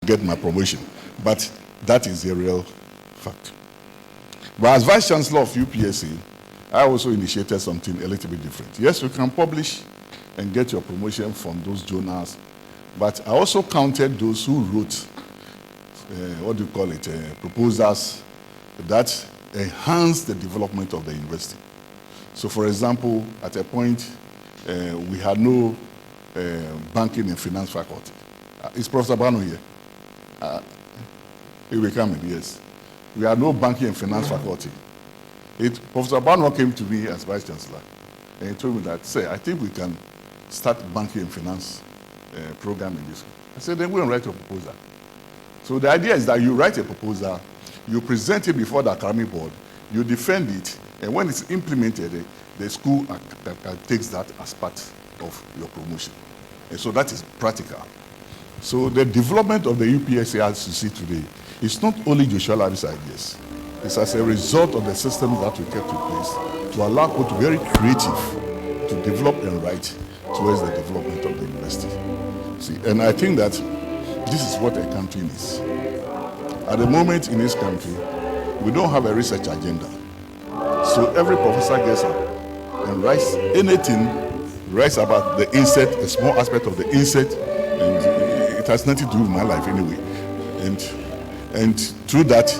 get my promotion. But that is a real fact. But as Vice Chancellor of UPSA, I also initiated something a little bit different. Yes, you can publish and get your promotion from those journals, but I also counted those who wrote, proposals that enhance the development of the university. So, for example, at a point, we had no banking and finance faculty. Is Professor Bano here? He will come in, yes. We had no banking and finance faculty. Professor Bano came to me as Vice Chancellor, and he told me that, say, I think we can start banking and finance program in this school. I said, then we'll write a proposal. So the idea is that you write a proposal, you present it before the academic board, you defend it, and when it's implemented, the school takes that as part of your promotion. And so that is practical. So the development of the UPSA, as you see today, is not only Joshua Alabi's ideas. It's as a result of the systems that we kept in place to allow people to be very creative, to develop and write towards the development of the university. See, and I think that this is what a country needs. At the moment in this country, we don't have a research agenda. So every professor gets up and writes anything, writes about the insect, a small aspect of the insect, and it has nothing to do with my life anyway. And through that,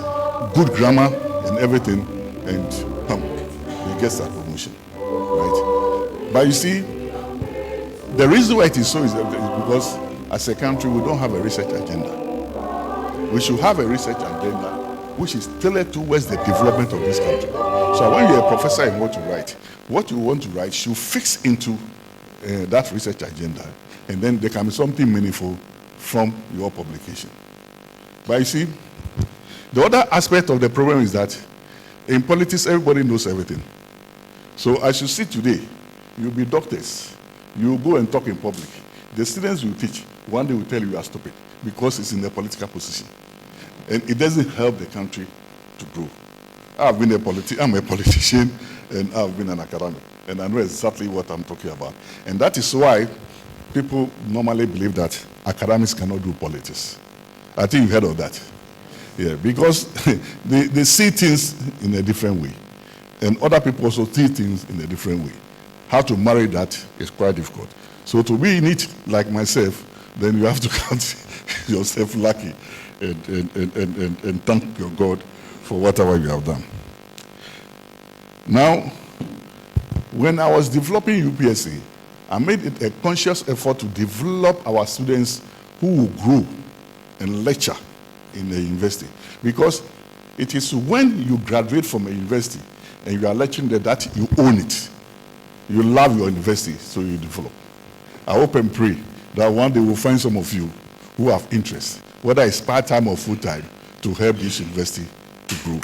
good grammar and everything, and he gets that promotion, right? But you see, the reason why it is so is because as a country, we don't have a research agenda. We should have a research agenda which is tailored towards the development of this country. So when you're a professor and what you want to write should fix into that research agenda, and then there can be something meaningful from your publication. But you see, the other aspect of the problem is that in politics, everybody knows everything. So as you see today, you'll be doctors. You go and talk in public. The students you teach, one day will tell you are stupid because it's in a political position. And it doesn't help the country to grow. I'm a politician, and I've been an academic. And I know exactly what I'm talking about. And that is why people normally believe that academics cannot do politics. I think you've heard of that. Yeah, because they see things in a different way. And other people also see things in a different way. How to marry that is quite difficult. So to be in it like myself, then you have to count yourself lucky and thank your God for whatever you have done. Now, when I was developing UPSA, I made it a conscious effort to develop our students who will grow and lecture in the university. Because it is when you graduate from a university and you are lecturing there that you own it. You love your university, so you develop. I hope and pray that one day we'll find some of you who have interest, whether it's part-time or full-time, to help this university to grow.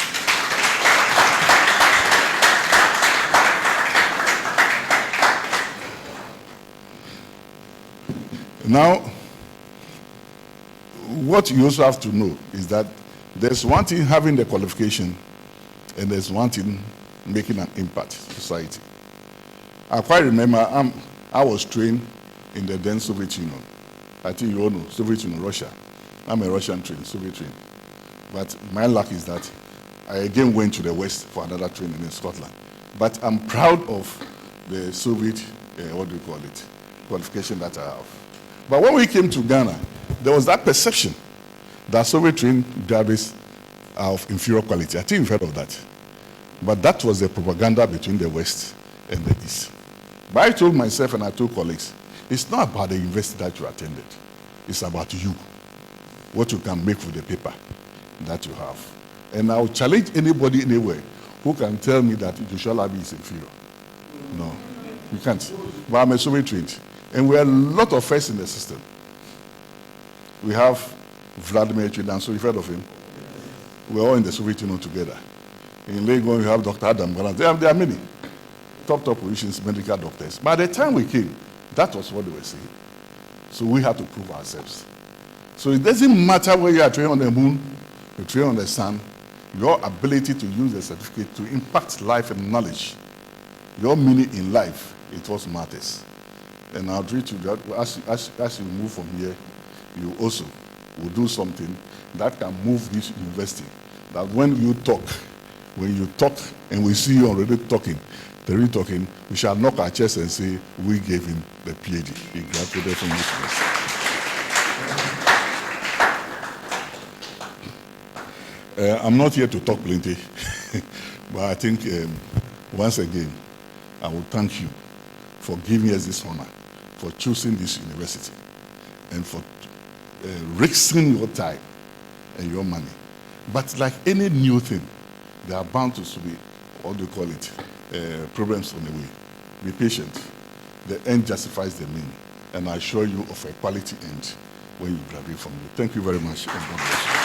Now, what you also have to know is that there's one thing having the qualification, and there's one thing making an impact in society. I quite remember I was trained in the then Soviet Union. I think you all know, Soviet Union, Russia. I'm a Russian trained, Soviet trained. But my luck is that I again went to the West for another training in Scotland. But I'm proud of the Soviet, qualification that I have. But when we came to Ghana, there was that perception that Soviet trained graduates are of inferior quality. I think you've heard of that. But that was the propaganda between the West and the East. But I told myself and I told colleagues, it's not about the university that you attended. It's about you, what you can make with the paper that you have. And I'll challenge anybody anywhere who can tell me that Joshua Alabi is inferior. No, you can't. But I'm a Soviet trained. And we have a lot of firsts in the system. We have Vladimir Chidan, so you've heard of him. We're all in the Soviet Union together. In Legon, you have Dr. Adam Galan. There are many top positions, medical doctors. By the time we came, that was what they were saying. So we had to prove ourselves. So it doesn't matter whether you are training on the moon, you're training on the sun, your ability to use the certificate to impact life and knowledge, your meaning in life, it was matters. And I'll treat you that as you move from here, you also will do something that can move this university. That when you talk and we see you already talking, we shall knock our chest and say, we gave him the PhD. He graduated from this university. I'm not here to talk plenty, but I think once again, I will thank you for giving us this honor, for choosing this university, and for risking your time and your money. But like any new thing, there are bound to be, what do you call it, problems on the way. Be patient. The end justifies the mean, and I assure you of a quality end when you graduate from it. Thank you very much, and God bless you.